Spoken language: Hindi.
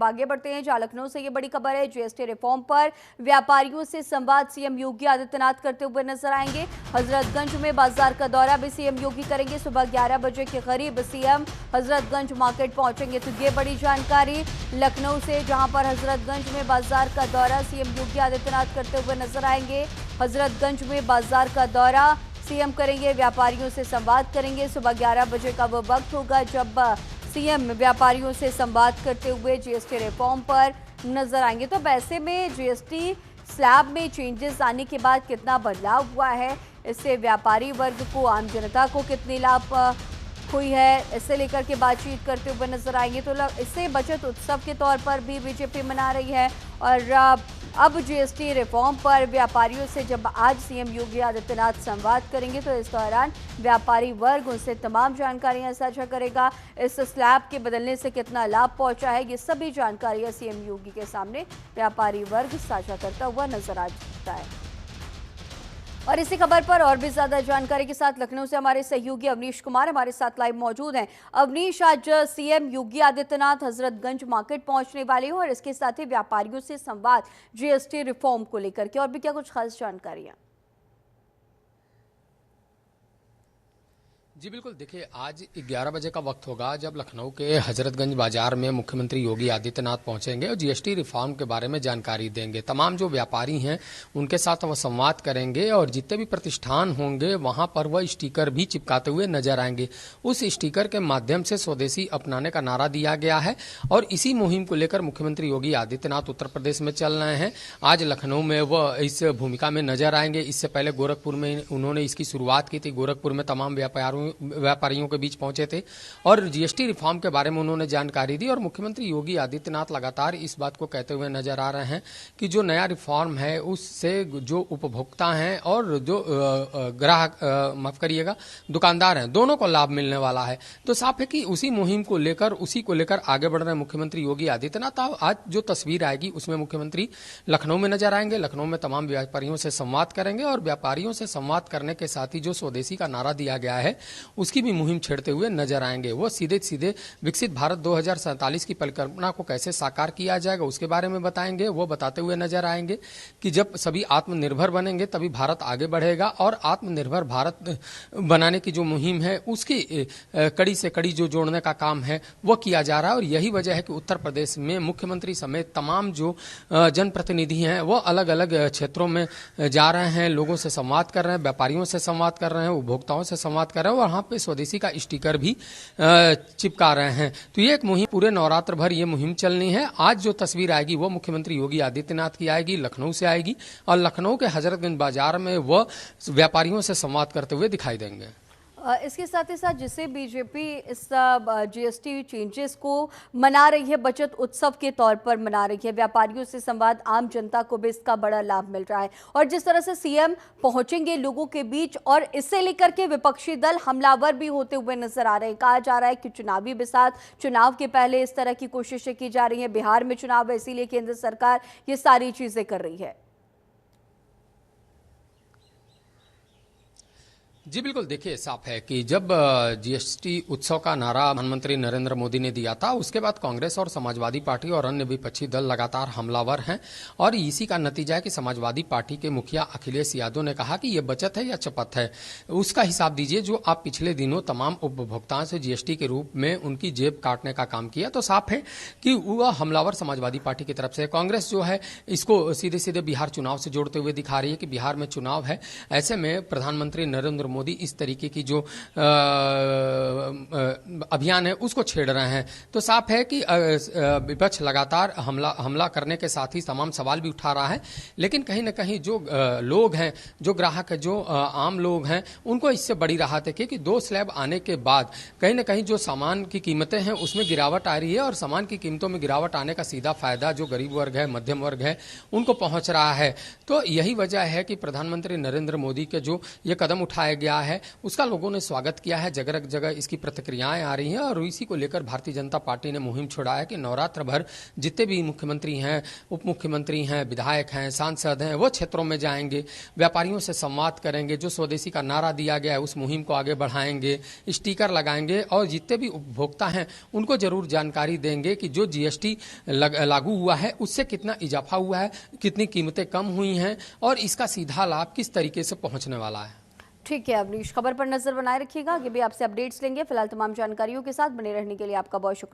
अब आगे बढ़ते हैं, जहां लखनऊ से ये बड़ी खबर है। जीएसटी रिफॉर्म पर व्यापारियों से संवाद सीएम योगी आदित्यनाथ करते हुए नजर आएंगे। हजरतगंज में बाजार का दौरा भी सीएम योगी करेंगे। सुबह 11 बजे के करीब सीएम हजरतगंज मार्केट पहुंचेंगे। तो ये बड़ी जानकारी लखनऊ से, जहां पर हजरतगंज में बाजार का दौरा सीएम योगी आदित्यनाथ करते हुए नजर आएंगे। हजरतगंज में बाजार का दौरा सीएम करेंगे, व्यापारियों से संवाद करेंगे। सुबह 11 बजे का वो वक्त होगा जब सीएम व्यापारियों से संवाद करते हुए जीएसटी रिफॉर्म पर नजर आएंगे। तो ऐसे में जीएसटी स्लैब में चेंजेस आने के बाद कितना बदलाव हुआ है, इससे व्यापारी वर्ग को, आम जनता को कितनी लाभ हुई है, इसे लेकर के बातचीत करते हुए नजर आएंगे। तो इससे बचत उत्सव के तौर पर भी बीजेपी मना रही है। और अब जीएसटी रिफॉर्म पर व्यापारियों से जब आज सीएम योगी आदित्यनाथ संवाद करेंगे, तो इस दौरान व्यापारी वर्ग उनसे तमाम जानकारियां साझा करेगा। इस स्लैब के बदलने से कितना लाभ पहुंचा है, ये सभी जानकारियां सीएम योगी के सामने व्यापारी वर्ग साझा करता हुआ नजर आ सकता है। और इसी खबर पर और भी ज्यादा जानकारी के साथ लखनऊ से हमारे सहयोगी अवनीश कुमार हमारे साथ लाइव मौजूद हैं। अवनीश, आज सीएम योगी आदित्यनाथ हजरतगंज मार्केट पहुंचने वाले हैं और इसके साथ ही व्यापारियों से संवाद जीएसटी रिफॉर्म को लेकर के, और भी क्या कुछ खास जानकारियां? जी बिल्कुल, देखिए आज 11 बजे का वक्त होगा जब लखनऊ के हजरतगंज बाजार में मुख्यमंत्री योगी आदित्यनाथ पहुंचेंगे और जीएसटी रिफॉर्म के बारे में जानकारी देंगे। तमाम जो व्यापारी हैं उनके साथ वह संवाद करेंगे और जितने भी प्रतिष्ठान होंगे वहां पर वह स्टिकर भी चिपकाते हुए नजर आएंगे। उस स्टिकर के माध्यम से स्वदेशी अपनाने का नारा दिया गया है और इसी मुहिम को लेकर मुख्यमंत्री योगी आदित्यनाथ उत्तर प्रदेश में चल रहे हैं। आज लखनऊ में वह इस भूमिका में नजर आएंगे। इससे पहले गोरखपुर में उन्होंने इसकी शुरुआत की थी। गोरखपुर में तमाम व्यापारियों के बीच पहुंचे थे और जीएसटी रिफॉर्म के बारे में उन्होंने जानकारी दी। और मुख्यमंत्री योगी आदित्यनाथ लगातार इस बात को कहते हुए नजर आ रहे हैं कि जो नया रिफॉर्म है उससे जो उपभोक्ता हैं और जो ग्राहक, माफ करिएगा, दुकानदार हैं, दोनों को लाभ मिलने वाला है। तो साफ है कि उसी मुहिम को लेकर, उसी को लेकर आगे बढ़ रहे मुख्यमंत्री योगी आदित्यनाथ। आज जो तस्वीर आएगी उसमें मुख्यमंत्री लखनऊ में नजर आएंगे। लखनऊ में तमाम व्यापारियों से संवाद करेंगे और व्यापारियों से संवाद करने के साथ ही जो स्वदेशी का नारा दिया गया है उसकी भी मुहिम छेड़ते हुए नजर आएंगे। वो सीधे सीधे विकसित भारत 2047 की परिकल्पना को कैसे साकार किया जाएगा उसके बारे में बताएंगे। वो बताते हुए नजर आएंगे कि जब सभी आत्मनिर्भर बनेंगे तभी भारत आगे बढ़ेगा और आत्मनिर्भर भारत बनाने की जो मुहिम है उसकी कड़ी से कड़ी जो जोड़ने का काम है वो किया जा रहा है। और यही वजह है कि उत्तर प्रदेश में मुख्यमंत्री समेत तमाम जो जनप्रतिनिधि हैं वो अलग अलग क्षेत्रों में जा रहे हैं, लोगों से संवाद कर रहे हैं, व्यापारियों से संवाद कर रहे हैं, उपभोक्ताओं से संवाद कर रहे हैं और वहां पे स्वदेशी का स्टिकर भी चिपका रहे हैं। तो ये एक मुहिम, पूरे नवरात्र भर ये मुहिम चलनी है। आज जो तस्वीर आएगी वो मुख्यमंत्री योगी आदित्यनाथ की आएगी, लखनऊ से आएगी और लखनऊ के हजरतगंज बाजार में वह व्यापारियों से संवाद करते हुए दिखाई देंगे। इसके साथ ही साथ जिसे बीजेपी इस जीएसटी चेंजेस को मना रही है, बचत उत्सव के तौर पर मना रही है, व्यापारियों से संवाद, आम जनता को भी इसका बड़ा लाभ मिल रहा है। और जिस तरह से सीएम पहुंचेंगे लोगों के बीच और इसे लेकर के विपक्षी दल हमलावर भी होते हुए नजर आ रहे हैं। कहा जा रहा है कि चुनावी बिसात, चुनाव के पहले इस तरह की कोशिशें की जा रही हैं। बिहार में चुनाव है, इसीलिए केंद्र सरकार ये सारी चीजें कर रही है। जी बिल्कुल, देखिए साफ है कि जब जीएसटी उत्सव का नारा प्रधानमंत्री नरेंद्र मोदी ने दिया था उसके बाद कांग्रेस और समाजवादी पार्टी और अन्य विपक्षी दल लगातार हमलावर हैं और इसी का नतीजा है कि समाजवादी पार्टी के मुखिया अखिलेश यादव ने कहा कि यह बचत है या चपत है, उसका हिसाब दीजिए। जो आप पिछले दिनों तमाम उपभोक्ताओं से जीएसटी के रूप में उनकी जेब काटने का काम किया, तो साफ है कि वह हमलावर समाजवादी पार्टी की तरफ से। कांग्रेस जो है इसको सीधे सीधे बिहार चुनाव से जोड़ते हुए दिखा रही है कि बिहार में चुनाव है, ऐसे में प्रधानमंत्री नरेंद्र मोदी इस तरीके की जो अभियान है उसको छेड़ रहे हैं। तो साफ है कि विपक्ष लगातार हमला करने के साथ ही तमाम सवाल भी उठा रहा है, लेकिन कहीं ना कहीं जो लोग हैं, जो ग्राहक है, जो आम लोग हैं, उनको इससे बड़ी राहत है कि 2 स्लैब आने के बाद कहीं ना कहीं जो सामान की कीमतें हैं उसमें गिरावट आ रही है और सामान की कीमतों में गिरावट आने का सीधा फायदा जो गरीब वर्ग है, मध्यम वर्ग है, उनको पहुंच रहा है। तो यही वजह है कि प्रधानमंत्री नरेंद्र मोदी के जो ये कदम उठाया गया गया है उसका लोगों ने स्वागत किया है। जगह जगह इसकी प्रतिक्रियाएं आ रही हैं और इसी को लेकर भारतीय जनता पार्टी ने मुहिम छुड़ा है कि नवरात्र भर जितने भी मुख्यमंत्री हैं, उप मुख्यमंत्री हैं, विधायक हैं, सांसद हैं, वो क्षेत्रों में जाएंगे, व्यापारियों से संवाद करेंगे, जो स्वदेशी का नारा दिया गया है उस मुहिम को आगे बढ़ाएंगे, स्टिकर लगाएंगे और जितने भी उपभोक्ता हैं उनको जरूर जानकारी देंगे कि जो जीएसटी लागू हुआ है उससे कितना इजाफा हुआ है, कितनी कीमतें कम हुई हैं और इसका सीधा लाभ किस तरीके से पहुंचने वाला है। ठीक है अवनीश, खबर पर नजर बनाए रखिएगा, आगे भी आपसे अपडेट्स लेंगे। फिलहाल तमाम जानकारियों के साथ बने रहने के लिए आपका बहुत शुक्रिया।